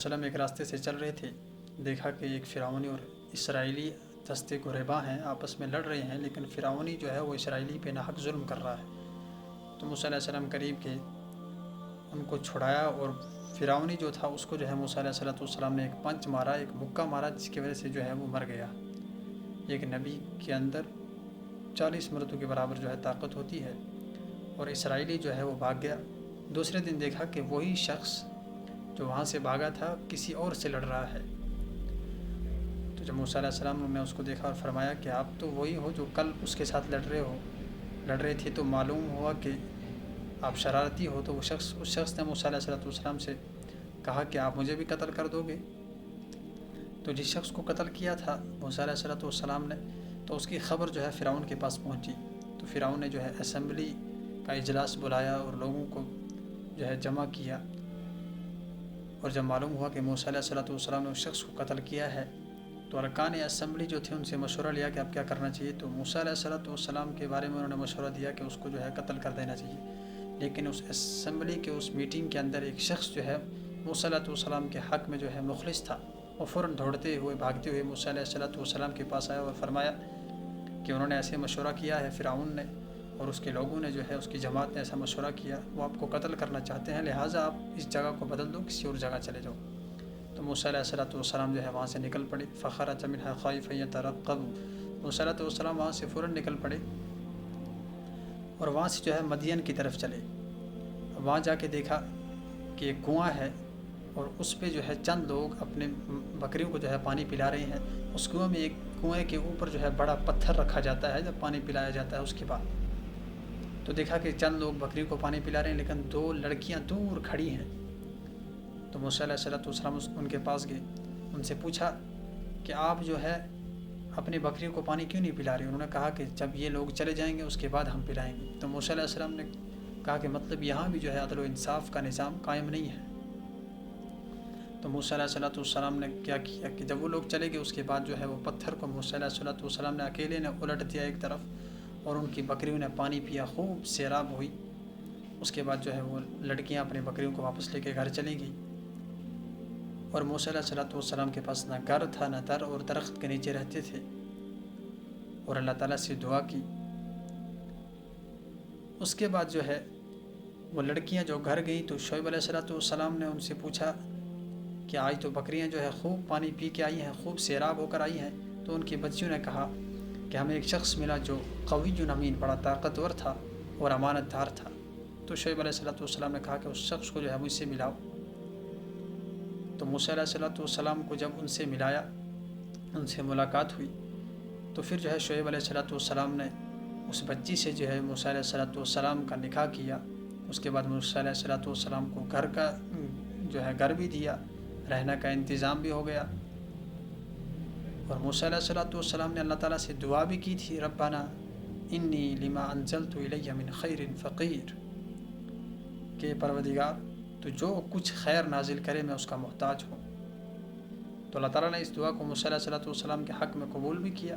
وسلم ایک راستے سے چل رہے تھے، دیکھا کہ ایک فرعونی اور اسرائیلی دستے غربا ہیں، آپس میں لڑ رہے ہیں، لیکن فرعونی جو ہے وہ اسرائیلی پہ ناحق ظلم کر رہا ہے۔ تو موسیٰ علیہ السلام قریب کے ان کو چھڑایا، اور فرعونی جو تھا اس کو جو ہے موسیٰ علیہ السلام نے ایک پنچ مارا، ایک مکہ مارا، جس کی وجہ سے جو ہے وہ مر گیا۔ ایک نبی کے اندر 40 مردوں کے برابر جو ہے طاقت ہوتی ہے، اور اسرائیلی جو ہے وہ بھاگ گیا۔ دوسرے دن دیکھا کہ وہی شخص جو وہاں سے بھاگا تھا کسی اور سے لڑ رہا ہے۔ تو جب موسیٰ علیہ السلام نے اس کو دیکھا اور فرمایا کہ آپ تو وہی ہو جو کل اس کے ساتھ لڑ رہے تھے، تو معلوم ہوا کہ آپ شرارتی ہو۔ تو اس شخص نے موسیٰ علیہ السلام سے کہا کہ آپ مجھے بھی قتل کر دو گے؟ تو جس شخص کو قتل کیا تھا موسیٰ علیہ السلام نے، تو اس کی خبر جو ہے فرعون کے پاس پہنچی۔ تو فرعون نے جو ہے اسمبلی کا اجلاس بلایا اور لوگوں کو جو ہے جمع کیا، اور جب معلوم ہوا کہ موسیٰ علیہ السلام نے اس شخص کو قتل کیا ہے، تو ارکان اسمبلی جو تھے ان سے مشورہ لیا کہ اب کیا کرنا چاہیے۔ تو موسیٰ علیہ السلام کے بارے میں انہوں نے مشورہ دیا کہ اس کو جو ہے قتل کر دینا چاہیے، لیکن اس اسمبلی کے اس میٹنگ کے اندر ایک شخص جو ہے موسیٰ علیہ السلام کے حق میں جو ہے مخلص تھا، وہ فوراً دوڑتے ہوئے بھاگتے ہوئے موسیٰ علیہ السلام کے پاس آیا اور فرمایا کہ انہوں نے ایسے مشورہ کیا ہے، فرعون نے اور اس کے لوگوں نے جو ہے، اس کی جماعت نے ایسا مشورہ کیا، وہ آپ کو قتل کرنا چاہتے ہیں، لہٰذا آپ اس جگہ کو بدل دو، کسی اور جگہ چلے جاؤ۔ تو موسیٰ علیہ السلام جو ہے وہاں سے نکل پڑے۔ فخرج منها خائفا يترقب، موسیٰ علیہ السلام وہاں سے فوراً نکل پڑے اور وہاں سے جو ہے مدین کی طرف چلے۔ وہاں جا کے دیکھا کہ ایک کنواں ہے، اور اس پہ جو ہے چند لوگ اپنے بکریوں کو جو ہے پانی پلا رہے ہیں۔ اس کنویں کے اوپر جو ہے بڑا پتھر رکھا جاتا ہے جب پانی پلایا جاتا ہے اس کے بعد۔ تو دیکھا کہ چند لوگ بکریوں کو پانی پلا رہے ہیں، لیکن 2 لڑکیاں دور کھڑی ہیں۔ تو موسیٰ علیہ السلام ان کے پاس گئے، ان سے پوچھا کہ آپ جو ہے اپنی بکریوں کو پانی کیوں نہیں پلا رہے؟ انہوں نے کہا کہ جب یہ لوگ چلے جائیں گے اس کے بعد ہم پلائیں گے۔ تو موسیٰ علیہ السلام نے کہا کہ مطلب یہاں بھی جو ہے عدل و انصاف کا نظام قائم نہیں ہے۔ تو موسیٰ علیہ السلام نے کیا کیا کہ جب وہ لوگ چلے گئے اس کے بعد جو ہے وہ پتھر کو موسیٰ علیہ السلام نے اکیلے نے الٹ دیا ایک طرف، اور ان کی بکریوں نے پانی پیا، خوب سیراب ہوئی۔ اس کے بعد جو ہے وہ لڑکیاں اپنی بکریوں کو واپس لے کے گھر چلی گئی، اور موسیٰ علیہ السلام کے پاس نہ گھر تھا نہ در، اور درخت کے نیچے رہتے تھے، اور اللہ تعالیٰ سے دعا کی۔ اس کے بعد جو ہے وہ لڑکیاں جو گھر گئیں تو شعیب علیہ السلام نے ان سے پوچھا کہ آج تو بکریاں جو ہے خوب پانی پی کے آئی ہیں، خوب سیراب ہو کر آئی ہیں۔ تو ان کی بچیوں نے کہا کہ ہمیں ایک شخص ملا جو قوی امین، بڑا طاقتور تھا اور امانت دار تھا۔ تو شعیب علیہ السلام نے کہا کہ اس شخص کو جو ہے مجھ سے ملاؤ۔ تو موسیٰ علیہ السلام کو جب ان سے ملایا، ان سے ملاقات ہوئی، تو پھر جو ہے شعیب علیہ السلام نے اس بچی سے جو ہے موسیٰ علیہ السلام کا نکاح کیا۔ اس کے بعد موسیٰ علیہ السلام کو گھر کا جو ہے گھر بھی دیا، رہنے کا انتظام بھی ہو گیا۔ اور موسیٰ علیہ السلام نے اللہ تعالیٰ سے دعا بھی کی تھی، ربنا انی لما انزلت الی من خیر فقیر، کہ پروردگار تو جو کچھ خیر نازل کرے میں اس کا محتاج ہوں۔ تو اللہ تعالیٰ نے اس دعا کو موسیٰ علیہ السلام کے حق میں قبول بھی کیا۔